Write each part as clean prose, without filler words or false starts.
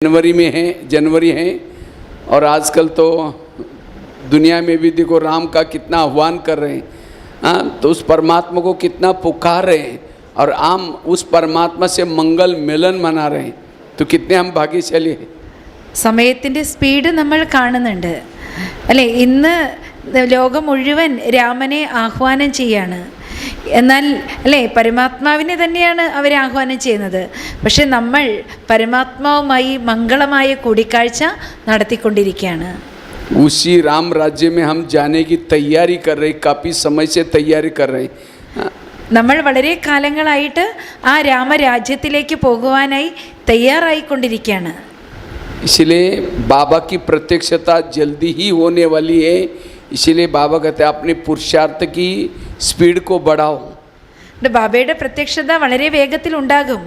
जनवरी है और आजकल तो दुनिया में भी देखो राम का कितना आह्वान कर रहे हैं, हाँ, तो उस परमात्मा को कितना पुकार रहे हैं और हम उस परमात्मा से मंगल मिलन मना रहे हैं, तो कितने हम भाग्यशाली हैं. സമയത്തിൻ്റെ സ്പീഡ് നമ്മൾ കാണുന്നുണ്ട് അല്ലേ. ഇന്ന് ലോകം മുഴുവൻ രാമനെ ആഹ്വാനം ചെയ്യാണ്. എന്നാൽ അല്ലേ, പരമാത്മാവിനെ തന്നെയാണ് അവർ ആഹ്വാനം ചെയ്യുന്നത്. പക്ഷെ നമ്മൾ പരമാത്മാവുമായി മംഗളമായ കൂടിക്കാഴ്ച നടത്തിക്കൊണ്ടിരിക്കുകയാണ്. उसी राम राज्य में हम जाने की तैयारी कर रहे, काफ़ी समय से तैयारी कर रहे. നമ്മൾ വളരെ കാലങ്ങളായിട്ട് ആ രാമരാജ്യത്തിലേക്ക് പോകുവാനായി തയ്യാറായിക്കൊണ്ടിരിക്കുകയാണ്. इसलिए बाबा की प्रत्यक्षता जल्दी ही होने वाली है. इसलिए बाबा कहते हैं अपने पुरुषार्थ की स्पीड को बढ़ाओ. ബാബയുടെ പ്രത്യക്ഷത വളരെ വേഗത്തിൽ ഉണ്ടാകും.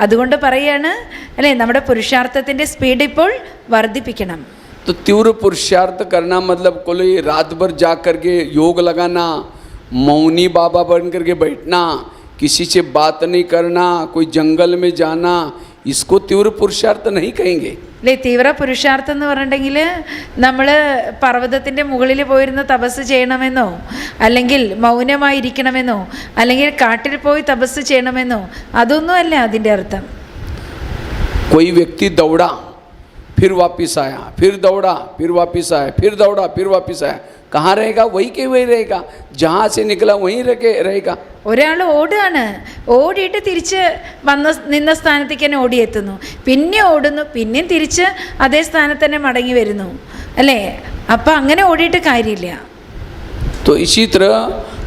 അതുകൊണ്ട് പറയാണ് അല്ലേ, നമ്മുടെ പുരുഷാർത്ഥത്തിൻ്റെ സ്പീഡ് ഇപ്പോൾ വർദ്ധിപ്പിക്കണം. तो तीव्र पुरुषार्थ करना मतलब कोई रात भर जा करके योग लगाना, मौनी बाबा बन करके बैठना, किसी से बात नहीं करना, कोई जंगल में जाना, इसको तीव्र पुरुषार्थ नहीं कहेंगे. അല്ലേ, തീവ്ര പുരുഷാർത്ഥം എന്ന് പറഞ്ഞിട്ടുണ്ടെങ്കിൽ നമ്മൾ പർവ്വതത്തിൻ്റെ മുകളിൽ പോയിരുന്ന് തപസ് ചെയ്യണമെന്നോ, അല്ലെങ്കിൽ മൗനമായിരിക്കണമെന്നോ, അല്ലെങ്കിൽ കാട്ടിൽ പോയി തപസ് ചെയ്യണമെന്നോ, അതൊന്നുമല്ല അതിൻ്റെ അർത്ഥം. कोई व्यक्ति दौड़ा फिर वापस आया, फिर दौड़ा फिर वापस आया, फिर दौड़ा फिर वापस आया, कहाँ रहेगा? वही के वही रहेगा, जहाँ से निकला वहीं रहेगा. ഒരാൾ ഓടുകയാണ്, ഓടിയിട്ട് തിരിച്ച് നിന്ന സ്ഥാനത്തേക്ക് തന്നെ ഓടിയെത്തുന്നു, പിന്നെ ഓടുന്നു, പിന്നെയും തിരിച്ച് അതേ സ്ഥാനത്ത് തന്നെ മടങ്ങി വരുന്നു അല്ലേ. അപ്പം അങ്ങനെ ഓടിയിട്ട് കാര്യമില്ല. तो इसी तरह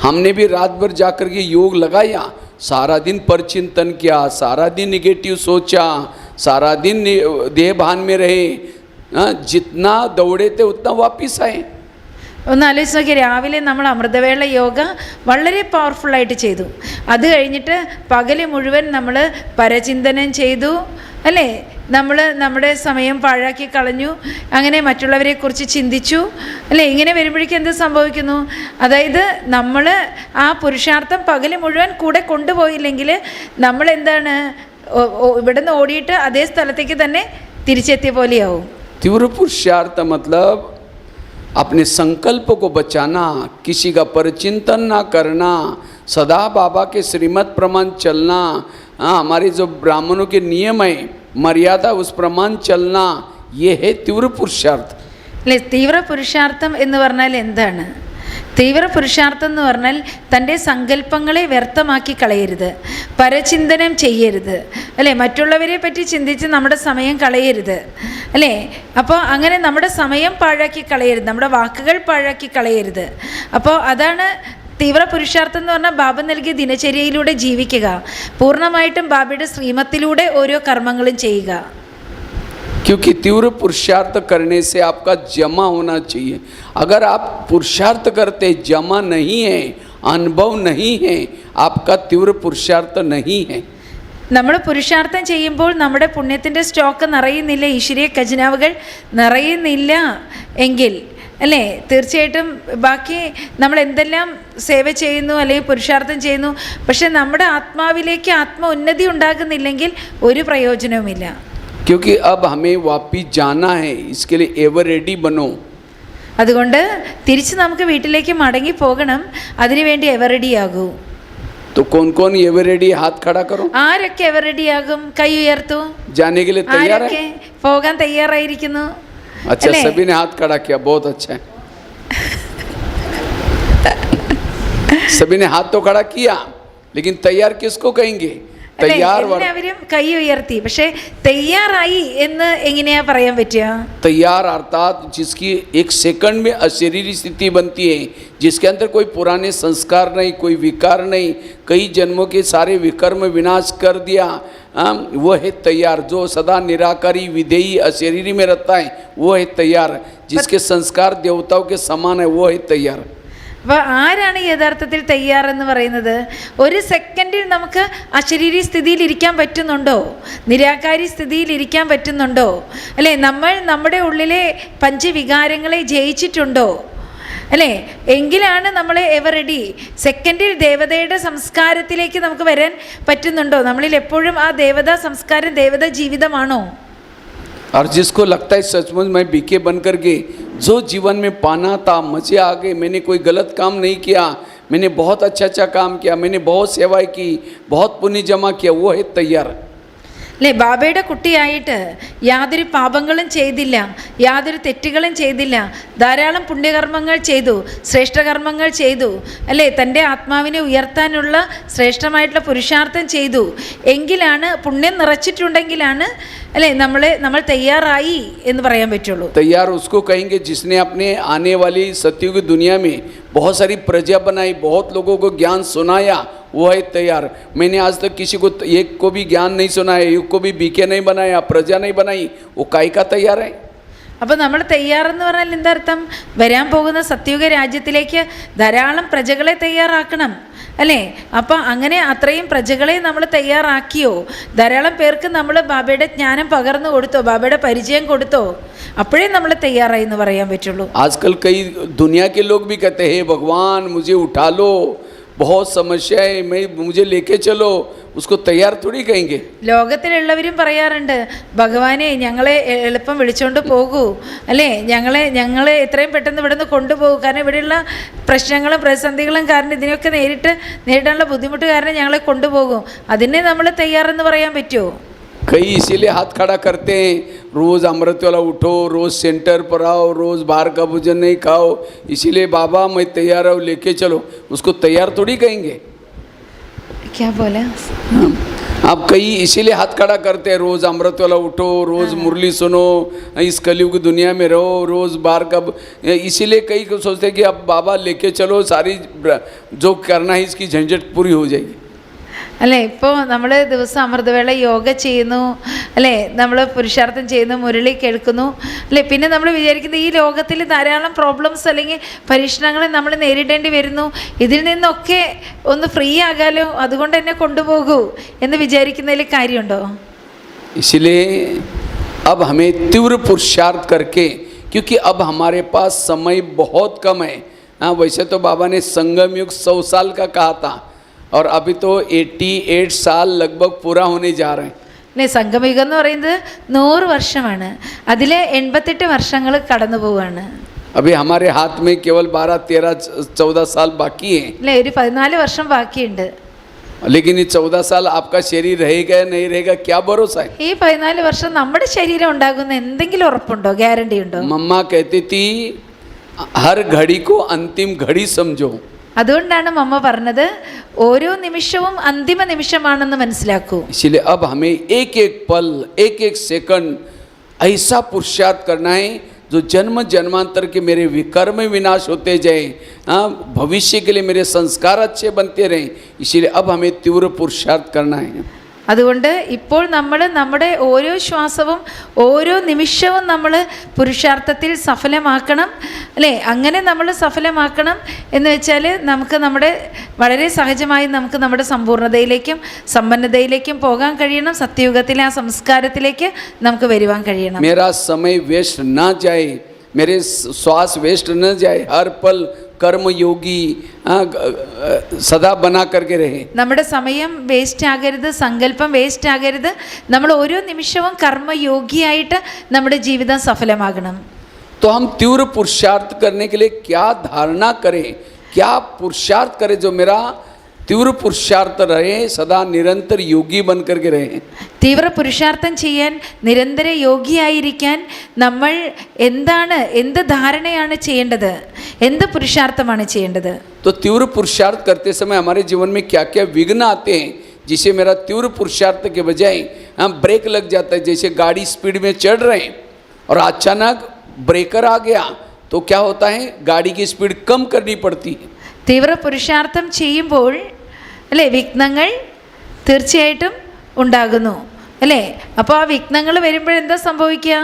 हमने भी रात भर जाकर के योग लगाया, सारा दिन परचिंतन किया, सारा दिन निगेटिव सोचा, सारा दिन देह भान में रहे, जितना दौड़े थे उतना वापस आए. ഒന്ന് ആലോചിച്ച് നോക്കി, രാവിലെ നമ്മൾ അമൃതവേള യോഗ വളരെ പവർഫുള്ളായിട്ട് ചെയ്തു. അത് കഴിഞ്ഞിട്ട് പകൽ മുഴുവൻ നമ്മൾ പരചിന്തനം ചെയ്തു അല്ലേ. നമ്മൾ നമ്മുടെ സമയം പാഴാക്കി കളഞ്ഞു, അങ്ങനെ മറ്റുള്ളവരെക്കുറിച്ച് ചിന്തിച്ചു അല്ലേ. ഇങ്ങനെ വരുമ്പോഴേക്കും എന്ത് സംഭവിക്കുന്നു? അതായത് നമ്മൾ ആ പുരുഷാർത്ഥം പകൽ മുഴുവൻ കൂടെ കൊണ്ടുപോയില്ലെങ്കിൽ നമ്മൾ എന്താണ്, ഇവിടുന്ന് ഓടിയിട്ട് അതേ സ്ഥലത്തേക്ക് തന്നെ തിരിച്ചെത്തിയ പോലെയാവും. तीव्र पुरुषार्थ मतलब अपने संकल्प को बचाना, किसी का परचिंतन ना करना, सदा बाबा के श्रीमत प्रमाण चलना, हमारे जो ब्राह्मणों के नियम है मर्यादा उस प्रमाण चलना, ये है तीव्र पुरुषार्थ. അല്ലേ, തീവ്ര പുരുഷാർത്ഥം എന്ന് പറഞ്ഞാൽ എന്താണ്? തീവ്ര പുരുഷാർത്ഥം എന്ന് പറഞ്ഞാൽ തൻ്റെ സങ്കല്പങ്ങളെ വ്യർത്ഥമാക്കി കളയരുത്, പരചിന്തനം ചെയ്യരുത് അല്ലേ, മറ്റുള്ളവരെ പറ്റി ചിന്തിച്ച് നമ്മുടെ സമയം കളയരുത് അല്ലേ. അപ്പോൾ അങ്ങനെ നമ്മുടെ സമയം പാഴാക്കി കളയരുത്, നമ്മുടെ വാക്കുകൾ പാഴാക്കി കളയരുത്. അപ്പോൾ അതാണ് തീവ്ര പുരുഷാർത്ഥം എന്ന് പറഞ്ഞാൽ ബാബ നൽകിയ ദിനചര്യയിലൂടെ ജീവിക്കുക, പൂർണ്ണമായിട്ടും ബാബയുടെ ശ്രീമത്തിലൂടെ ഓരോ കർമ്മങ്ങളും ചെയ്യുക. क्योंकि तीव्र पुरुषार्थ करने से आपका जमा होना चाहिए. अगर आप पुरुषार्थ करते जमा नहीं है, अनुभव नहीं है, आपका तीव्र पुरुषार्थ नहीं है. നമ്മൾ പുരുഷാർത്ഥം ചെയ്യുമ്പോൾ നമ്മുടെ പുണ്യത്തിൻ്റെ സ്റ്റോക്ക് നിറയുന്നില്ല, ഈശ്വരീയ ഖജനാവുകൾ നിറയുന്നില്ല എങ്കിൽ അല്ലേ, തീർച്ചയായിട്ടും ബാക്കി നമ്മൾ എന്തെല്ലാം സേവ ചെയ്യുന്നു അല്ലെങ്കിൽ പുരുഷാർത്ഥം ചെയ്യുന്നു, പക്ഷെ നമ്മുടെ ആത്മാവിലേക്ക് ആത്മ ഉന്നതി ഉണ്ടാകുന്നില്ലെങ്കിൽ ഒരു പ്രയോജനവുമില്ല. क्योंकि अब हमें वापिस जाना है, इसके लिए एवर रेडी बनो. അതുകൊണ്ട് തിരിച്ച് നമുക്ക് വീട്ടിലേക്ക് മടങ്ങി പോകണം, അതിനുവേണ്ടി എവർ റെഡിയാകൂ. तो कौन कौन एवर रेडी? हाथ खड़ा करो. ആരൊക്കെ എവർ റെഡിയാകും? കൈ ഉയർത്തു. जाने के लिए तैयार है? പോകാൻ തയ്യാറായിരിക്കുന്നു? अच्छा, सभी ने हाथ खड़ा किया, बहुत अच्छा है. सभी ने हाथ तो खड़ा किया, लेकिन तैयार किसको कहेंगे? എല്ലാവരും കൈ ഉയർത്തി, പക്ഷെ തയ്യാറായി എന്ന് എങ്ങനെയാ പറയാൻ പറ്റുക? तैयार अर्थात जिसकी एक सेकंड में अशरीरी स्थिति बनती है, जिसके अंदर कोई पुराने संस्कार नहीं, कोई विकार नहीं, कई जन्मों के सारे विकर्म विनाश कर दिया, वो है तैयार. जो सदा निराकारी विधेयी अशरीरी में रहता है वो है तैयार. जिसके संस्कार देवताओं के समान है वो है तैयार. അപ്പോൾ ആരാണ് യഥാർത്ഥത്തിൽ തയ്യാറെന്ന് പറയുന്നത്? ഒരു സെക്കൻഡിൽ നമുക്ക് അശരീരി സ്ഥിതിയിൽ ഇരിക്കാൻ പറ്റുന്നുണ്ടോ? നിരാകാരി സ്ഥിതിയിൽ ഇരിക്കാൻ പറ്റുന്നുണ്ടോ അല്ലേ? നമ്മൾ നമ്മുടെ ഉള്ളിലെ പഞ്ചവികാരങ്ങളെ ജയിച്ചിട്ടുണ്ടോ അല്ലേ? എങ്കിലാണ് നമ്മൾ എവർ റെഡി. സെക്കൻഡിൽ ദേവതയുടെ സംസ്കാരത്തിലേക്ക് നമുക്ക് വരാൻ പറ്റുന്നുണ്ടോ? നമ്മളിൽ എപ്പോഴും ആ ദേവതാ സംസ്കാരം ദേവതാ ജീവിതമാണോ? और जिसको लगता है सचमुच मैं बीके बन करके जो जीवन में पाना था, मज़े आ गए, मैंने कोई गलत काम नहीं किया, मैंने बहुत अच्छा काम किया, मैंने बहुत सेवाएं की, बहुत पुण्य जमा किया, वो है तैयार। അല്ലേ, ബാബയുടെ കുട്ടിയായിട്ട് യാതൊരു പാപങ്ങളും ചെയ്തില്ല, യാതൊരു തെറ്റുകളും ചെയ്തില്ല, ധാരാളം പുണ്യകർമ്മങ്ങൾ ചെയ്തു, ശ്രേഷ്ഠകർമ്മങ്ങൾ ചെയ്തു, അല്ലേ, തൻ്റെ ആത്മാവിനെ ഉയർത്താനുള്ള ശ്രേഷ്ഠമായിട്ടുള്ള പുരുഷാർത്ഥം ചെയ്തു എങ്കിലാണ്, പുണ്യം നിറച്ചിട്ടുണ്ടെങ്കിലാണ് അല്ലേ നമ്മൾ തയ്യാറായി എന്ന് പറയാൻ പറ്റുള്ളൂ. तैयार उसको कहेंगे जिसने अपने आने वाली सत्युग दुनिया में बहुत सारी प्रजा बनाई, बहुत लोगों को ज्ञान सुनाया, वो है तैयार। मैंने आज तक किसी को एक को भी ज्ञान नहीं सुनाया, एक को भी बीके नहीं बनाया, प्रजा नहीं बनाई, वो काय का तैयार है? അപ്പോൾ നമ്മൾ തയ്യാറെന്ന് പറഞ്ഞാൽ എന്താർത്ഥം? വരാൻ പോകുന്ന സത്യുഗ രാജ്യത്തിലേക്ക് ധാരാളം പ്രജകളെ തയ്യാറാക്കണം, അല്ലേ? അപ്പം അങ്ങനെ അത്രയും പ്രജകളെ നമ്മൾ തയ്യാറാക്കിയോ, ധാരാളം പേർക്ക് നമ്മൾ ബാബയുടെ ജ്ഞാനം പകർന്നു കൊടുത്തോ, ബാബയുടെ പരിചയം കൊടുത്തോ, അപ്പോഴേ നമ്മൾ തയ്യാറായി എന്ന് പറയാൻ പറ്റുള്ളൂ. आजकल कई दुनिया के लोग भी कहते हैं, भगवान मुझे उठा लो, बहुत समस्या है, मुझे लेके चलो, उसको तैयार थोड़ी कहेंगे. ലോകത്തിലുള്ളവരും പറയാറുണ്ട്, ഭഗവാനെ ഞങ്ങളെ എളുപ്പം വിളിച്ചുകൊണ്ട് പോകൂ, അല്ലേ, ഞങ്ങളെ എത്രയും പെട്ടെന്ന് ഇവിടെ നിന്ന് കൊണ്ടുപോകൂ, കാരണം ഇവിടെയുള്ള പ്രശ്നങ്ങളും പ്രതിസന്ധികളും കാരണം ഇതിനൊക്കെ നേരിടാനുള്ള ബുദ്ധിമുട്ട് കാരണം ഞങ്ങളെ കൊണ്ടുപോകും. അതിനെ നമ്മൾ തയ്യാറെന്ന് പറയാൻ പറ്റുമോ? कई इसीलिए हाथ खड़ा करते हैं, रोज़ अमृत वाला उठो, रोज़ सेंटर पर आओ, रोज़ बाहर का भोजन नहीं खाओ, इसीलिए बाबा मैं तैयार हूँ, लेके चलो, उसको तैयार थोड़ी कहेंगे. क्या बोला आप कई इसीलिए हाथ खड़ा करते हैं, रोज़ अमृत वाला उठो, रोज़ मुरली सुनो, इस कलयुग दुनिया में रहो, रोज़ बाहर का, इसीलिए कई को सोचते हैं कि अब बाबा लेके चलो, सारी जो करना है इसकी झंझट पूरी हो जाएगी. അല്ലേ, ഇപ്പോൾ നമ്മൾ ദിവസം അമൃതവേള യോഗ ചെയ്യുന്നു, അല്ലേ, നമ്മൾ പുരുഷാർത്ഥം ചെയ്യുന്നു, മുരളി കേൾക്കുന്നു, അല്ലേ, പിന്നെ നമ്മൾ വിചാരിക്കുന്നത് ഈ ലോകത്തിൽ ധാരാളം പ്രോബ്ലംസ് അല്ലെങ്കിൽ പരീക്ഷണങ്ങൾ നമ്മൾ നേരിടേണ്ടി വരുന്നു, ഇതിൽ നിന്നൊക്കെ ഒന്ന് ഫ്രീ ആകാലോ, അതുകൊണ്ട് എന്നെ കൊണ്ടുപോകൂ എന്ന് വിചാരിക്കുന്നതിൽ കാര്യമുണ്ടോ? इसलिए अब हमें तीव्र पुरुषार्थ करके, क्योंकि अब हमारे पास समय बहुत कम है. हाँ, वैसे तो बाबा ने संगम युग 100 साल का कहा था, और अभी तो 88 साल लगभग पूरा होने जा रहे हैं. അല്ലേ, സംഗമയുഗം എന്ന് പറയുന്നത് 100 വർഷമാണ്, അതിലെ 88 വർഷങ്ങൾ കടന്നു പോവുകയാണ്. अभी हमारे हाथ में केवल 12, 13, 14 साल बाकी है. അല്ലേ, ഒരു 14 വർഷം ബാക്കിയുണ്ട്. लेकिन ये 14 साल आपका शरीर रहेगा या नहीं रहेगा, क्या भरोसा है? ഈ 14 വർഷം നമ്മുടെ ശരീരം ഉണ്ടാകുന്ന എന്തെങ്കിലും ഉറപ്പുണ്ടോ, ഗ്യാരണ്ടി ഉണ്ടോ? मम्मा कहती थी हर घड़ी को अंतिम घड़ी समझो. അതുകൊണ്ടാണ് മമ്മ പറഞ്ഞത് ഓരോ നിമിഷവും അന്തിമ നിമിഷമാണെന്ന് മനസ്സിലാക്കൂ. इसलिए अब हमें एक एक पल, एक एक सेकंड ऐसा पुरुषार्थ करना है जो जन्म जन्मांतर के मेरे विकर्म विनाश होते जाए, भविष्य के लिए मेरे संस्कार अच्छे बनते रहें. इसलिए अब हमें तीव्र पुरुषार्थ करना है. അതുകൊണ്ട് ഇപ്പോൾ നമ്മൾ നമ്മുടെ ഓരോ ശ്വാസവും ഓരോ നിമിഷവും നമ്മൾ പുരുഷാർത്ഥത്തിൽ സഫലമാക്കണം, അല്ലേ? അങ്ങനെ നമ്മൾ സഫലമാക്കണം എന്ന് വെച്ചാൽ നമുക്ക് നമ്മുടെ വളരെ സഹജമായി നമുക്ക് നമ്മുടെ സമ്പൂർണ്ണതയിലേക്കും സമ്പന്നതയിലേക്കും പോകാൻ കഴിയണം, സത്യയുഗത്തിലെ ആ സംസ്കാരത്തിലേക്ക് നമുക്ക് വരുവാൻ കഴിയണം. मेरा समय वेस्ट ना जाए, मेरे श्वास वेस्ट न जाए, हर पल कर्म योगी സദാ ബനാ करके रहे. നമ്മുടെ സമയം വേസ്റ്റ് ആകരുത്, സങ്കല്പം വേസ്റ്റ് ആകരുത്, നമ്മൾ ഓരോ നിമിഷവും കർമ്മയോഗിയായിട്ട് നമ്മുടെ ജീവിതം സഫലമാകണം. तो हम तीव्र पुरुषार्थ करने के लिए क्या धारणा करें, क्या पुरुषार्थ करें जो मेरा तीव्र पुरुषार्थ रहे, सदा निरंतर योगी बन करके रहे. തീവ്ര പുരുഷാർത്ഥം ചെയ്യാൻ, നിരന്തര യോഗിയായിരിക്കാൻ നമ്മൾ എന്ത് ധാരണയാണ് ചെയ്യേണ്ടത്, എന്ത് പുരുഷാർത്ഥമാണ് ചെയ്യേണ്ടത്? तो तीव्र पुरुषार्थ करते समय हमारे जीवन में क्या क्या विघ्न आते हैं, जिसे मेरा तीव्र पुरुषार्थ के बजाय ब्रेक लग जाता है. जैसे गाड़ी स्पीड में चढ़ रहे हैं और अचानक ब्रेकर आ गया तो क्या होता है, गाड़ी की स्पीड कम करनी पड़ती है. തീവ്ര പുരുഷാർത്ഥം ചെയ്യുമ്പോൾ അല്ലേ വിഘ്നങ്ങൾ തീർച്ചയായിട്ടും ഉണ്ടാകുന്നു, അല്ലേ? അപ്പോൾ ആ വിഘ്നങ്ങൾ വരുമ്പോഴെന്താ സംഭവിക്കുക,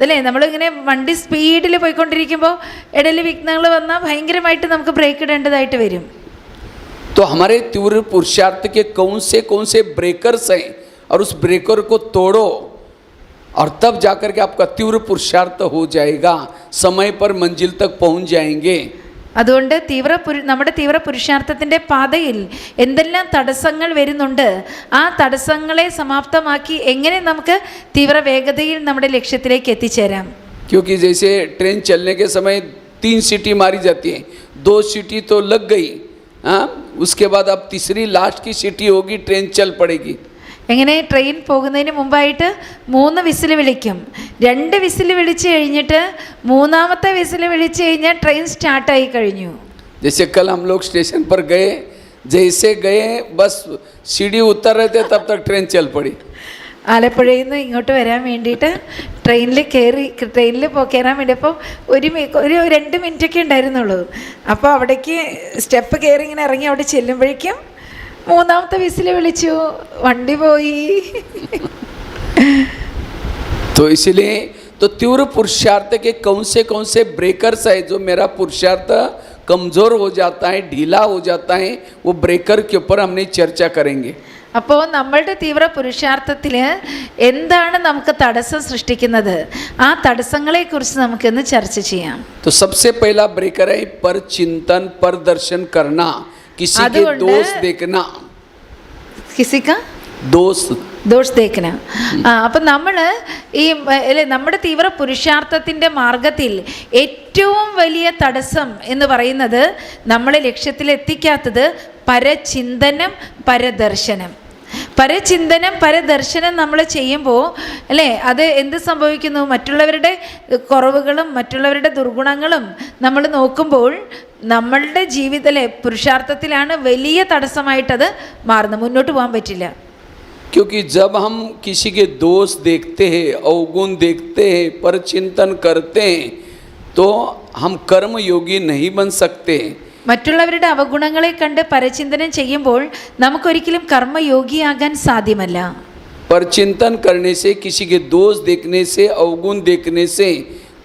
അല്ലേ? നമ്മളിങ്ങനെ വണ്ടി സ്പീഡിൽ പോയിക്കൊണ്ടിരിക്കുമ്പോൾ ഇടയിൽ വിഘ്നങ്ങൾ വന്നാൽ ഭയങ്കരമായിട്ട് നമുക്ക് ബ്രേക്ക് ഇടേണ്ടതായിട്ട് വരും. तो हमारे तीव्र पुरुषार्थ के कौन से ब्रेकर्स हैं, और उस ब्रेकर को तोड़ो, और तब जाकर के आपका तीव्र पुरुषार्थ हो जाएगा, समय पर मंजिल तक पहुंच जाएंगे. അതുകൊണ്ട് നമ്മുടെ തീവ്ര പുരുഷാർത്ഥത്തിൻ്റെ പാതയിൽ എന്തെല്ലാം തടസ്സങ്ങൾ വരുന്നുണ്ട്, ആ തടസ്സങ്ങളെ സമാപ്തമാക്കി എങ്ങനെ നമുക്ക് തീവ്ര വേഗതയിൽ നമ്മുടെ ലക്ഷ്യത്തിലേക്ക് എത്തിച്ചേരാം. क्योंकि जैसे ट्रेन चलने के समय 3 सीटी मारी जाती है, 2 सीटी तो लग गई, हाँ, उसके बाद अब तीसरी लास्ट की सीटी होगी, ट्रेन चल पड़ेगी. എങ്ങനെ ട്രെയിൻ പോകുന്നതിന് മുമ്പായിട്ട് 3 വിസിൽ വിളിക്കും. 2 വിസിൽ വിളിച്ച് കഴിഞ്ഞിട്ട് 3ാമത്തെ വിസിൽ വിളിച്ച് കഴിഞ്ഞാൽ ട്രെയിൻ സ്റ്റാർട്ടായി കഴിഞ്ഞു. जैसे कल हम लोग स्टेशन पर गए, जैसे गए बस सीढ़ी उतर रहे थे तब तक ट्रेन चल पड़ी. ആലപ്പുഴയിൽ നിന്ന് ഇങ്ങോട്ട് വരാൻ വേണ്ടിയിട്ട് ട്രെയിനിൽ കയറാൻ വേണ്ടിയപ്പോൾ ഒരു 2 മിനിറ്റൊക്കെ ഉണ്ടായിരുന്നുള്ളൂ. അപ്പോൾ അവിടേക്ക് സ്റ്റെപ്പ് കയറി ഇങ്ങനെ ഇറങ്ങി അവിടെ ചെല്ലുമ്പോഴേക്കും 3ാമത്തെ വിസിൽ വിളിച്ചു, വണ്ടി പോയി. तो इसलिए तो तीव्र पुरुषार्थ के कौन से ब्रेकर्स है जो मेरा पुरुषार्थ कमज़ोर हो जाता है, ढीला हो जाता है, वो ब्रेकर के ऊपर हमने चर्चा करेंगे. അപ്പോൾ നമ്മളുടെ തീവ്ര പുരുഷാർത്ഥത്തിൽ എന്താണ് നമുക്ക് തടസ്സം സൃഷ്ടിക്കുന്നത്, ആ തടസ്സങ്ങളെക്കുറിച്ച് നമുക്കിന്ന് ചർച്ച ചെയ്യാം. तो सबसे पहला ब्रेकर है पर चिंतन, पर दर्शन करना, किसी के दोष देखना. കിസിക്ക ദോഷ് ദേഖന. അപ്പം നമ്മൾ നമ്മുടെ തീവ്ര പുരുഷാർത്ഥത്തിൻ്റെ മാർഗത്തിൽ ഏറ്റവും വലിയ തടസ്സം എന്ന് പറയുന്നത് നമ്മളെ ലക്ഷ്യത്തിലെത്തിക്കാത്തത് പരചിന്തനം, പരദർശനം. പരദർശനം നമ്മൾ ചെയ്യുമ്പോൾ അത് എന്ത് സംഭവിക്കുന്നു, മറ്റുള്ളവരുടെ കുറവുകളും മറ്റുള്ളവരുടെ ദുർഗുണങ്ങളും നമ്മൾ നോക്കുമ്പോൾ നമ്മളുടെ ജീവിതത്തിലെ പുരുഷാർത്ഥത്തിലാണ് വലിയ തടസ്സമായിട്ടത് മാറുന്നത്, മുന്നോട്ട് പോകാൻ പറ്റില്ല. क्योंकि जब हम किसी के दोष देखते हैं, अवगुण देखते हैं, पर चिंतन करते हैं, तो हम कर्म योगी नहीं बन सकते. മറ്റുള്ളവരുടെ അവഗുണങ്ങളെ കണ്ട് പരചിന്തനം ചെയ്യുമ്പോൾ നമുക്കൊരിക്കലും കർമ്മയോഗിയാകാൻ സാധ്യമല്ല. पर चिंतन करने से, किसी के दोष देखने से, अवगुण देखने से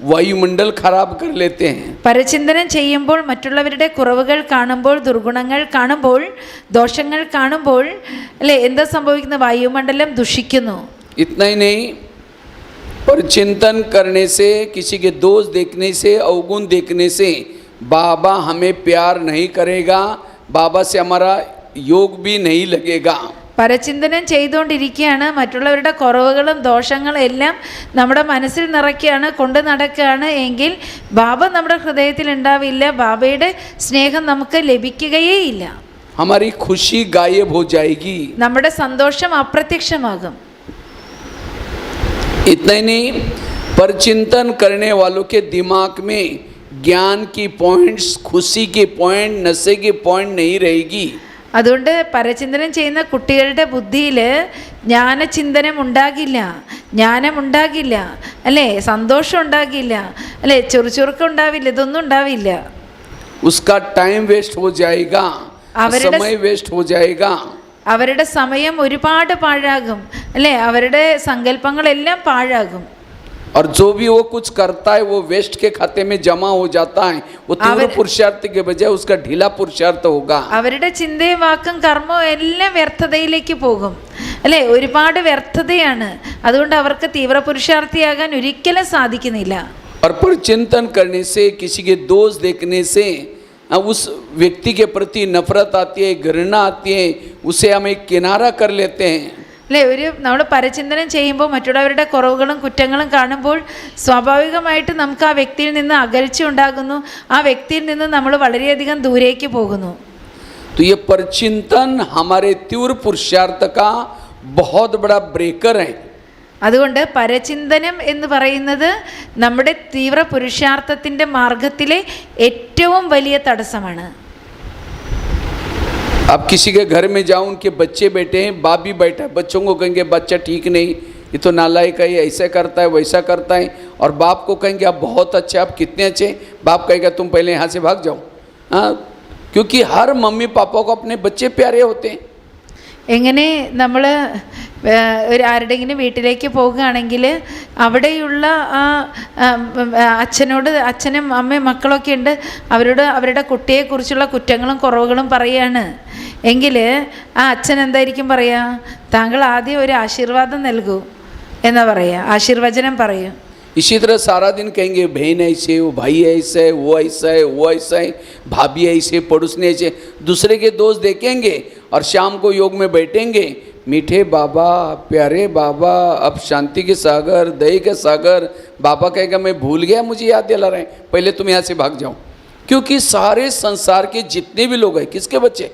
വായുമണ്ഡൽ ഖരാബ് കർ ലേത്തെ ഹൈ. പരചിന്തനം ചെയ്യുമ്പോൾ മറ്റുള്ളവരുടെ കുറവുകൾ കാണുമ്പോൾ, ദുർഗുണങ്ങൾ കാണുമ്പോൾ, ദോഷങ്ങൾ കാണുമ്പോൾ എന്താ സംഭവിക്കുന്നത്, വായുമണ്ഡലം ദുഷിക്കുന്നു. इतना ही नहीं, पर चिंतन करने से, किसी के दोष देखने से, अवगुण देखने से बाबा हमें प्यार नहीं करेगा, बाबा से हमारा योग भी नहीं लगेगा. പരചിന്തനം ചെയ്തുകൊണ്ടിരിക്കുകയാണ്, മറ്റുള്ളവരുടെ കുറവുകളും ദോഷങ്ങളും എല്ലാം നമ്മുടെ മനസ്സിൽ നിറയ്ക്കുകയാണ്, കൊണ്ട് നടക്കുകയാണ് എങ്കിൽ ബാബ നമ്മുടെ ഹൃദയത്തിൽ ഉണ്ടാവില്ല, ബാബയുടെ സ്നേഹം നമുക്ക് ലഭിക്കുകയേ ഇല്ല. हमारी खुशी गायब हो जाएगी, നമ്മുടെ സന്തോഷം അപ്രത്യക്ഷമാകും. इतना ही नहीं, पर चिंतन करने वालों के दिमाग में ज्ञान की पॉइंट्स, खुशी के पॉइंट, नशे के पॉइंट नहीं रहेगी. അതുകൊണ്ട് പരചിന്തനം ചെയ്യുന്ന കുട്ടികളുടെ ബുദ്ധിയിൽ ജ്ഞാനചിന്തനം ഉണ്ടാകില്ല, ജ്ഞാനമുണ്ടാകില്ല, സന്തോഷം ഉണ്ടാകില്ല, ചുറുചുറുക്കം ഉണ്ടാവില്ല, ഇതൊന്നും ഉണ്ടാവില്ല. उसका टाइम वेस्ट हो जाएगा, समय वेस्ट हो जाएगा. അവരുടെ സമയം ഒരുപാട് പാഴാകും, അവരുടെ സങ്കല്പങ്ങളെല്ലാം പാഴാകും. और जो भी वो कुछ करता है वो वेस्ट के खाते में जमा हो जाता है. वो तीव्र पुरुषार्थ के बजाय उसका ढीला पुरुषार्थ होगा. അവരുടെ ചിന്തയും വാക്കും കർമ്മവും എല്ലാം വ്യർത്ഥതയിലേക്ക് പോകും, ഒരുപാട് വ്യർത്ഥതയാണ്. അതുകൊണ്ട് അവർക്ക് തീവ്ര പുരുഷാർത്ഥിയാകാൻ ഒരിക്കലും സാധിക്കുന്നില്ല. और पर चिंतन करने से, किसी के दोष देखने से उस व्यक्ति के प्रति नफरत आती है, घृणा आती है, उसे हम एक किनारा कर लेते हैं. നമ്മൾ പരചിന്തനം ചെയ്യുമ്പോൾ മറ്റുള്ളവരുടെ കുറവുകളും കുറ്റങ്ങളും കാണുമ്പോൾ സ്വാഭാവികമായിട്ട് നമുക്ക് ആ വ്യക്തിയിൽ നിന്ന് അകൽച്ച ഉണ്ടാകുന്നു, ആ വ്യക്തിയിൽ നിന്ന് നമ്മൾ വളരെയധികം ദൂരേക്ക് പോകുന്നു. तो ये परचिंतन हमारे तीव्र पुरुषार्थ का बहुत बड़ा ब्रेकर है. അതുകൊണ്ട് പരചിന്തനം എന്ന് പറയുന്നത് നമ്മുടെ തീവ്ര പുരുഷാർത്ഥത്തിൻ്റെ മാർഗത്തിലെ ഏറ്റവും വലിയ തടസ്സമാണ്. आप किसी के घर में जाओ, उनके बच्चे बैठे हैं, बाप भी बैठा है, बच्चों को कहेंगे बच्चा ठीक नहीं, ये तो नालायक है, ऐसा करता है, वैसा करता है, और बाप को कहेंगे आप बहुत अच्छे, आप कितने अच्छे, बाप कहेगा तुम पहले यहाँ से भाग जाओ. हाँ, क्योंकि हर मम्मी पापा को अपने बच्चे प्यारे होते हैं. എങ്ങനെ നമ്മൾ ആരുടെങ്കിലും വീട്ടിലേക്ക് പോകുകയാണെങ്കിൽ അവിടെയുള്ള അച്ഛനും അമ്മയും മക്കളൊക്കെ ഉണ്ട്, അവരുടെ കുട്ടിയെക്കുറിച്ചുള്ള കുറ്റങ്ങളും കുറവുകളും പറയുകയാണ് എങ്കിൽ ആ അച്ഛൻ എന്തായിരിക്കും പറയുക, താങ്കൾ ആദ്യം ഒരു ആശീർവാദം നൽകൂ എന്നാ പറയുക, ആശീർവചനം പറയും. इसी तरह सारा दिन कहेंगे बहन ऐसे, वो भाई ऐसा है, वो ऐसा है, वो ऐसा है, भाभी ऐसे, पड़ोसने ऐसे, दूसरे के दोस्त देखेंगे और शाम को योग में बैठेंगे, मीठे बाबा, प्यारे बाबा, अब शांति के सागर, दया के सागर। बाबा कहेगा मैं भूल गया, मुझे याद दिला रहे हैं, पहले तुम यहाँ से भाग जाओ। क्योंकि सारे संसार के जितने भी लोग हैं किसके बच्चे?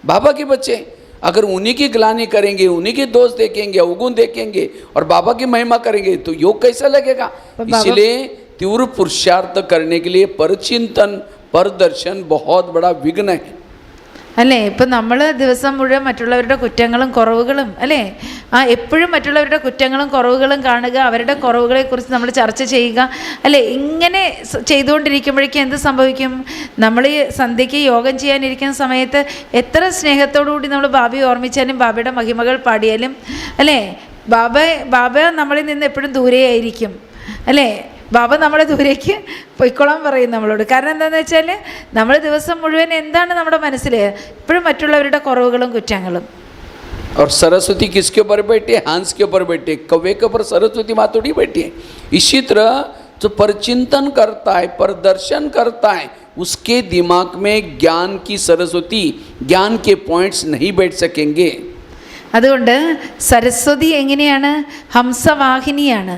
बाबा के बच्चे। अगर उन्हीं की ग्लानि करेंगे, उन्हीं के दोष देखेंगे, अवगुण देखेंगे और बाबा की महिमा करेंगे तो योग कैसा लगेगा? इसलिए तीव्र पुरुषार्थ करने के लिए परचिंतन, परदर्शन बहुत बड़ा विघ्न है। അല്ലേ? ഇപ്പം നമ്മൾ ദിവസം മുഴുവൻ മറ്റുള്ളവരുടെ കുറ്റങ്ങളും കുറവുകളും അല്ലേ, എപ്പോഴും മറ്റുള്ളവരുടെ കുറ്റങ്ങളും കുറവുകളും കാണുക, അവരുടെ കുറവുകളെക്കുറിച്ച് നമ്മൾ ചർച്ച ചെയ്യുക അല്ലേ, ഇങ്ങനെ ചെയ്തുകൊണ്ടിരിക്കുമ്പോഴേക്കും എന്ത് സംഭവിക്കും? നമ്മൾ ഈ സന്ധ്യയ്ക്ക് യോഗം ചെയ്യാനിരിക്കുന്ന സമയത്ത് എത്ര സ്നേഹത്തോടുകൂടി നമ്മൾ ബാബയെ ഓർമ്മിച്ചാലും ബാബയുടെ മഹിമകൾ പാടിയാലും അല്ലേ, ബാബ നമ്മളിൽ നിന്ന് എപ്പോഴും ദൂരെയായിരിക്കും അല്ലേ. ബാബ നമ്മളെ ദൂരേക്ക് പൊയ്ക്കോളാൻ പറയും നമ്മളോട്. കാരണം എന്താണെന്ന് വെച്ചാൽ നമ്മൾ ദിവസം മുഴുവൻ എന്താണ് നമ്മുടെ മനസ്സിൽ? എപ്പോഴും മറ്റുള്ളവരുടെ കുറവുകളും കുറ്റങ്ങളും. और सरस्वती किसके ऊपर बैठे? हंस के ऊपर बैठे, कौवे के ऊपर सरस्वती माँ थोड़ी बैठी है। इसी तरह जो परचिंतन करता है, परदर्शन करता है, उसके दिमाग में ज्ञान की सरस्वती, ज्ञान के पॉइंट्स नहीं बैठ सकेंगे। അതുകൊണ്ട് സരസ്വതി എങ്ങനെയാണ്? ഹംസവാഹിനിയാണ്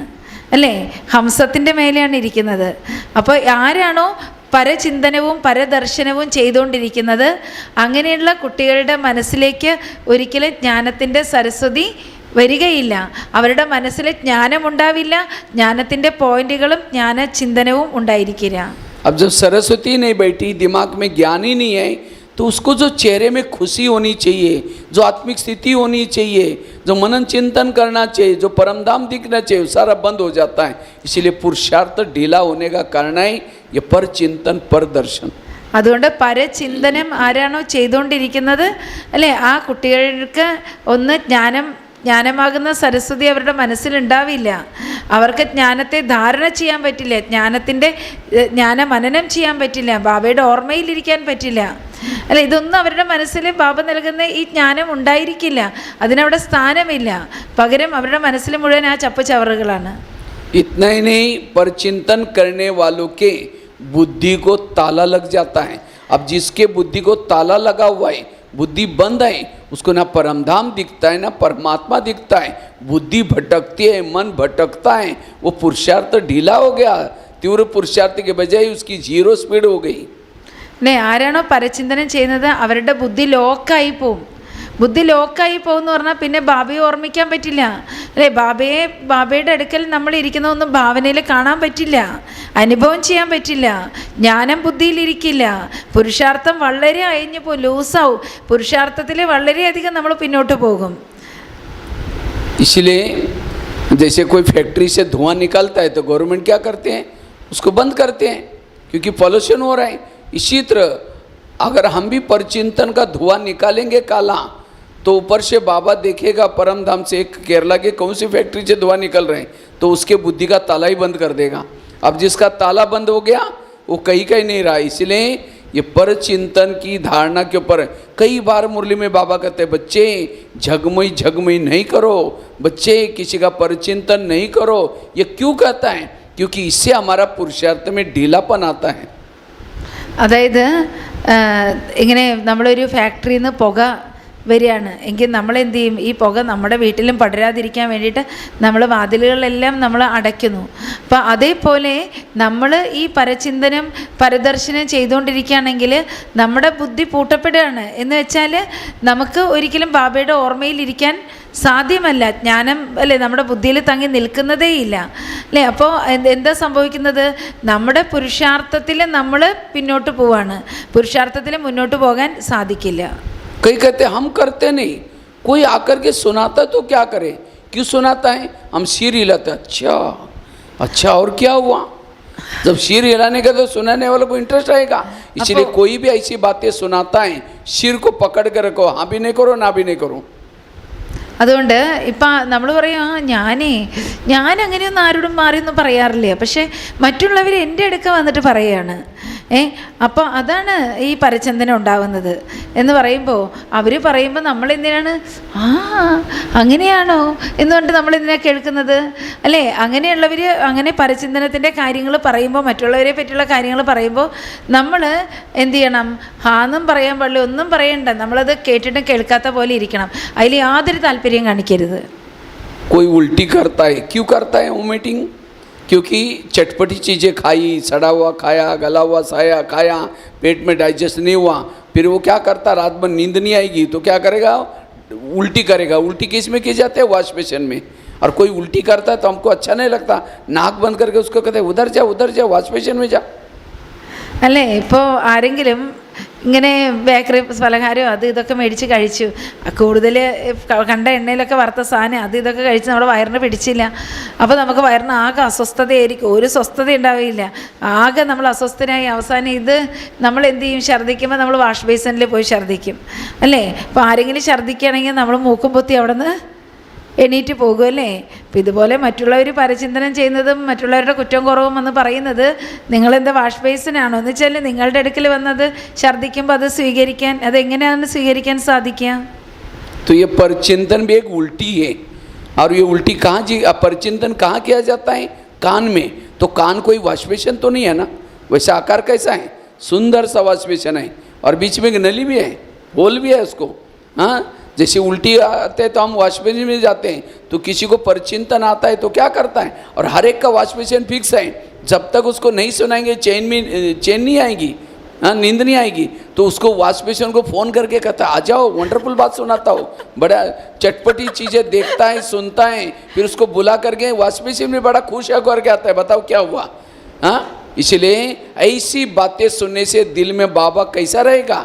അല്ലേ, ഹംസത്തിൻ്റെ മേലെയാണ് ഇരിക്കുന്നത്. അപ്പോൾ ആരാണോ പരചിന്തനവും പരദർശനവും ചെയ്തുകൊണ്ടിരിക്കുന്നത് അങ്ങനെയുള്ള കുട്ടികളുടെ മനസ്സിലേക്ക് ഒരിക്കലും ജ്ഞാനത്തിൻ്റെ സരസ്വതി വരികയില്ല. അവരുടെ മനസ്സിൽ ജ്ഞാനമുണ്ടാവില്ല, ജ്ഞാനത്തിൻ്റെ പോയിന്റുകളും ജ്ഞാനചിന്തനവും ഉണ്ടായിരിക്കില്ല. अब जब सरस्वती नहीं बैठी, दिमाग में ज्ञान ही नहीं है, तो उसको जो चेहरे में खुशी होनी चाहिए, जो आत्मिक स्थिति होनी चाहिए, जो मनन चिंतन करना चाहिए, जो परमधाम दिखना चाहिए, सारा बंद हो जाता है। इसीलिए पुरुषार्थ ढीला होने का कारण है ये पर चिंतन पर दर्शन। അതുകൊണ്ട് പരചിന്തനം ആരാണോ ചെയ്തുകൊണ്ടിരിക്കുന്നത് അല്ലേ, ആ കുട്ടികൾക്ക് ഒന്ന് ജ്ഞാനമാകുന്ന സരസ്വതി അവരുടെ മനസ്സിലുണ്ടാവില്ല. അവർക്ക് ജ്ഞാനത്തെ ധാരണ ചെയ്യാൻ പറ്റില്ല, ജ്ഞാനമനനം ചെയ്യാൻ പറ്റില്ല, ബാബയുടെ ഓർമ്മയിലിരിക്കാൻ പറ്റില്ല അല്ല. ഇതൊന്നും അവരുടെ മനസ്സിൽ ബാബ നൽകുന്ന ഈ ജ്ഞാനം ഉണ്ടായിരിക്കില്ല, അതിനവിടെ സ്ഥാനമില്ല. പകരം അവരുടെ മനസ്സിൽ മുഴുവൻ ആ ചപ്പുചവറുകളാണ്. इतना ही नहीं, परचिंतन करने वालों के बुद्धि को ताला लग जाता है। अब जिसके बुद्धि को ताला लगा हुआ है, बुद्धि बंद है, उसको ना परमधाम दिखता है ना परमात्मा दिखता है, बुद्धि भटकती है, मन भटकता है, वो पुरुषार्थ ढीला हो गया। तीव्र पुरुषार्थ के बजाय उसकी 0 स्पीड हो गई। അല്ലേ, ആരാണോ പരചിന്തനം ചെയ്യുന്നത് അവരുടെ ബുദ്ധി ലോക്കായി പോവും. ബുദ്ധി ലോക്കായി പോകുമെന്ന് പറഞ്ഞാൽ പിന്നെ ബാബയെ ഓർമ്മിക്കാൻ പറ്റില്ല അല്ലേ. ബാബയുടെ അടുക്കൽ നമ്മൾ ഇരിക്കുന്നതൊന്നും ഭാവനയിൽ കാണാൻ പറ്റില്ല, അനുഭവം ചെയ്യാൻ പറ്റില്ല, ജ്ഞാനം ബുദ്ധിയിലിരിക്കില്ല. പുരുഷാർത്ഥം വളരെ അയഞ്ഞു പോകും, ലൂസാവും. പുരുഷാർത്ഥത്തിൽ വളരെയധികം നമ്മൾ പിന്നോട്ട് പോകും. इसलिए जैसे कोई फैक्ट्री से धुआं निकलता है तो गवर्नमेंट क्या करते हैं? उसको बंद करते हैं, क्योंकि पॉल्यूशन हो रहा है। इसी तरह अगर हम भी परचिंतन का धुआं निकालेंगे काला, तो ऊपर से बाबा देखेगा परम धाम से एक केरला के कौन सी फैक्ट्री से धुआं निकल रहे हैं, तो उसके बुद्धि का ताला ही बंद कर देगा। अब जिसका ताला बंद हो गया वो कहीं नहीं रहा। इसलिए ये परचिंतन की धारणा के ऊपर कई बार मुरली में बाबा कहते हैं, बच्चे झगमई नहीं करो, बच्चे किसी का परचिंतन नहीं करो। ये क्यों कहता है? क्योंकि इससे हमारा पुरुषार्थ में ढीलापन आता है। അതായത് ഇങ്ങനെ നമ്മളൊരു ഫാക്ടറിയിൽ നിന്ന് പുക വരികയാണ് എങ്കിൽ നമ്മളെന്ത് ചെയ്യും? ഈ പുക നമ്മുടെ വീട്ടിലും പടരാതിരിക്കാൻ വേണ്ടിയിട്ട് നമ്മൾ വാതിലുകളെല്ലാം നമ്മൾ അടയ്ക്കുന്നു. അപ്പോൾ അതേപോലെ നമ്മൾ ഈ പരചിന്തനം പരദർശനം ചെയ്തുകൊണ്ടിരിക്കുകയാണെങ്കിൽ നമ്മുടെ ബുദ്ധി പൂട്ടപ്പെടുകയാണ്. എന്ന് വെച്ചാൽ നമുക്ക് ഒരിക്കലും ബാബയുടെ ഓർമ്മയിലിരിക്കാൻ സാധ്യമല്ല. ജ്ഞാനം അല്ലേ നമ്മുടെ ബുദ്ധിയിൽ തങ്ങി നിൽക്കുന്നതേ ഇല്ല അല്ലേ. അപ്പോൾ എന്താ സംഭവിക്കുന്നത്? നമ്മുടെ പുരുഷാർത്ഥത്തിൽ നമ്മൾ പിന്നോട്ട് പോവാണ്, പുരുഷാർത്ഥത്തിൽ മുന്നോട്ട് പോകാൻ സാധിക്കില്ല. कई कहते हम करते नहीं, कोई आकर के सुनाता तो क्या करे? क्यों सुनाता है? हम सिर हिलाते, अच्छा और क्या हुआ? जब सिर हिलाने का तो सुनाने वालों को इंटरेस्ट आएगा। इसलिए कोई भी ऐसी बातें सुनाता है, सिर को पकड़ कर रखो, हाँ भी नहीं करो ना भी नहीं करो। അതുകൊണ്ട് ഇപ്പം നമ്മൾ പറയും ഞാൻ അങ്ങനെയൊന്നും ആരോടും മാറിയൊന്നും പറയാറില്ല, പക്ഷേ മറ്റുള്ളവർ എൻ്റെ അടുക്ക വന്നിട്ട് പറയുകയാണ് അപ്പോൾ അതാണ് ഈ പരചിന്തനം ഉണ്ടാകുന്നത് എന്ന് പറയുമ്പോൾ അവർ പറയുമ്പോൾ നമ്മളെന്തിനാണ് അങ്ങനെയാണോ എന്ന് പറഞ്ഞിട്ട് നമ്മളെന്തിനാണ് കേൾക്കുന്നത് അല്ലേ? അങ്ങനെയുള്ളവർ അങ്ങനെ പരചിന്തനത്തിൻ്റെ കാര്യങ്ങൾ പറയുമ്പോൾ, മറ്റുള്ളവരെ പറ്റിയുള്ള കാര്യങ്ങൾ പറയുമ്പോൾ നമ്മൾ എന്ത് ചെയ്യണം? ഹാന്നും പറയാൻ പാടില്ല, ഒന്നും പറയണ്ട, നമ്മളത് കേട്ടിട്ടും കേൾക്കാത്ത പോലെ ഇരിക്കണം. അതിൽ യാതൊരു താല്പര്യം കാണിക്കരുത്. कोई उल्टी करता है, क्यों करता है वोमिटिंग? क्योंकि चटपटी चीज़ें खाई, सड़ा हुआ खाया, गला हुआ खाया, पेट में डाइजेस्ट नहीं हुआ, फिर वो क्या करता? रात भर नींद नहीं आएगी तो क्या करेगा? उल्टी करेगा. उल्टी किस में की जाती है? वॉश बेसिन में. और कोई उल्टी करता है तो हमको अच्छा नहीं लगता, नाक बंद करके उसको कहते हैं उधर जा वॉश बेसिन में जा. അല്ലേ? ഇപ്പോൾ ആരെങ്കിലും ഇങ്ങനെ ബേക്കറി പലഹാരം അത് ഇതൊക്കെ മേടിച്ച് കഴിച്ചു, കൂടുതൽ കണ്ട എണ്ണയിലൊക്കെ വറുത്ത സാധനം അത് ഇതൊക്കെ കഴിച്ച് നമ്മുടെ വയറിന് പിടിച്ചില്ല. അപ്പോൾ നമുക്ക് വയറിന് ആകെ അസ്വസ്ഥതയായിരിക്കും, ഒരു സ്വസ്ഥത ഉണ്ടാവില്ല, ആകെ നമ്മൾ അസ്വസ്ഥനായി. അവസാനം ഇത് നമ്മൾ എന്ത് ചെയ്യും? ഛർദ്ദിക്കുമ്പോൾ നമ്മൾ വാഷ് ബേസിനിൽ പോയി ഛർദ്ദിക്കും അല്ലേ? അപ്പോൾ ആരെങ്കിലും ഛർദ്ദിക്കുകയാണെങ്കിൽ നമ്മൾ മൂക്കും പൊത്തി അവിടെ നിന്ന് എണീറ്റ് പോകുമല്ലേ? അപ്പോൾ ഇതുപോലെ മറ്റുള്ളവർ പരചിന്തനം ചെയ്യുന്നതും മറ്റുള്ളവരുടെ കുറ്റം കുറവും എന്ന് പറയുന്നത് നിങ്ങളെന്താ വാഷ് ബേസിനാണോ എന്ന് വെച്ചാൽ നിങ്ങളുടെ അടുക്കൽ വന്നത് ഛർദ്ദിക്കുമ്പോൾ അത് സ്വീകരിക്കാൻ, അതെങ്ങനെയാണ് സ്വീകരിക്കാൻ സാധിക്കുക? तो ये परचिंतन भी एक उल्टी है. और ये उल्टी कहाँ परचिंतन कहाँ किया जाता है? कान में. तो कान कोई वॉश बेसिन तो नहीं है ना? वैसा आकार कैसा है? सुंदर सा वॉश बेसिन है और बीच में एक नली भी है, होल भी है उसको. हाँ, जैसे उल्टी आते हैं तो हम वॉश बेसिन में जाते हैं, तो किसी को परचिंतन आता है तो क्या करता है? और हर एक का वॉश बेसिन फिक्स है. जब तक उसको नहीं सुनाएंगे चैन नहीं आएगी, हाँ, नींद नहीं आएगी. तो उसको वॉश बेसिन को फ़ोन करके कहता है आ जाओ, वंडरफुल बात सुनाता हो, बड़ा चटपटी चीज़ें देखता है, सुनता है, फिर उसको बुला करके वॉश बेसिन में बड़ा खुश है करके आता है, बताओ क्या हुआ. हाँ, इसलिए ऐसी बातें सुनने से दिल में बाबा कैसा रहेगा?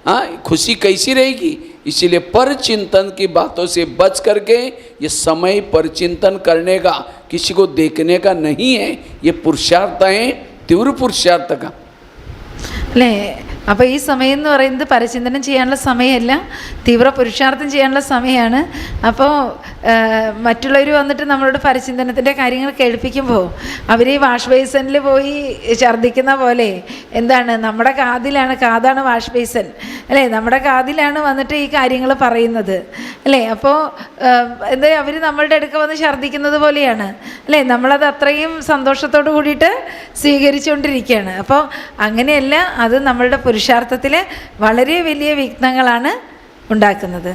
हाँ, खुशी कैसी रहेगी? इसीलिए परचिंतन की बातों से बच करके, ये समय परचिंतन करने का, किसी को देखने का नहीं है. ये पुरुषार्थ है, तीव्र पुरुषार्थ का. അല്ലേ? അപ്പോൾ ഈ സമയം എന്ന് പറയുന്നത് പരചിന്തനം ചെയ്യാനുള്ള സമയമല്ല, തീവ്ര പുരുഷാർത്ഥം ചെയ്യാനുള്ള സമയമാണ്. അപ്പോൾ മറ്റുള്ളവർ വന്നിട്ട് നമ്മളോട് പരചിന്തനത്തിൻ്റെ കാര്യങ്ങൾ കേൾപ്പിക്കുമ്പോൾ അവർ ഈ വാഷ് ബേസിനിൽ പോയി ഛർദ്ദിക്കുന്ന പോലെ എന്താണ്, നമ്മുടെ കാതാണ് വാഷ് ബേസിൻ അല്ലേ? നമ്മുടെ കാതിലാണ് വന്നിട്ട് ഈ കാര്യങ്ങൾ പറയുന്നത് അല്ലേ? അപ്പോൾ എന്താ അവർ നമ്മളുടെ അടുക്ക വന്ന് ഛർദ്ദിക്കുന്നത് പോലെയാണ് അല്ലേ? നമ്മളത് അത്രയും സന്തോഷത്തോടു കൂടിയിട്ട് സ്വീകരിച്ചുകൊണ്ടിരിക്കുകയാണ്. അപ്പോൾ അങ്ങനെയല്ല, അത് നമ്മളുടെ പുരുഷാർത്ഥത്തിൽ വളരെ വലിയ വിഘ്നങ്ങളാണ് ഉണ്ടാക്കുന്നത്.